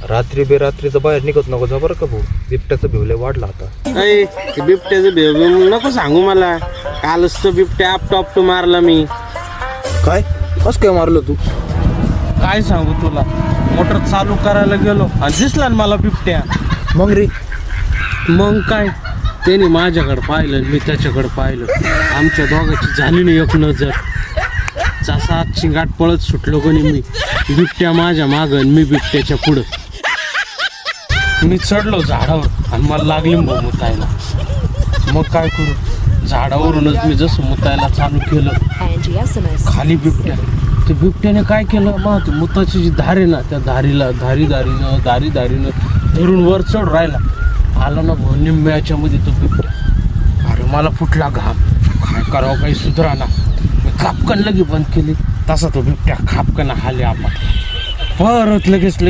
रात्री बेरात्रीचं बाहेर निघत नको जा बरं का भाऊ, बिबट्याचं भिवले वाढला आता. अय ते बिबट्याचं भेव नको सांगू मला. कालच तो बिबट्या आपटो मारला मी. काय कसं काय मारलं तू? काय सांगू तुला, मोटर चालू करायला गेलो आणि दिसला ना मला बिबट्या. मग रे? मग काय, त्याने माझ्याकडे पाहिलं आणि मी त्याच्याकडे पाहिलं. आमच्या दोघांची झाली नाही एक नजर. जसा चिंगाट पळत सुटलो कोणी मी. बिबट्या माझ्या मागं आणि मी बिबट्याच्या पुढं. मी चढलो झाडावर आणि मला लागली भाऊ मुतायला. मग काय करू, झाडावरूनच मी जसं मुतायला चालू केलं, खाली बिबट्या. ते बिबट्याने काय केलं मग, ते मुताची जी धार आहे ना, त्या धारीला दारीनं धरून वर चढ राहिला. आला ना भाऊ निम्म्याच्या मध्ये तो बिबट्या. अरे मला फुटला घाम, काय करावं काही सुधरा ना. मी खापकन लगे बंद केली, तसा तो बिबट्या खापकन हाले आपण परत लगेच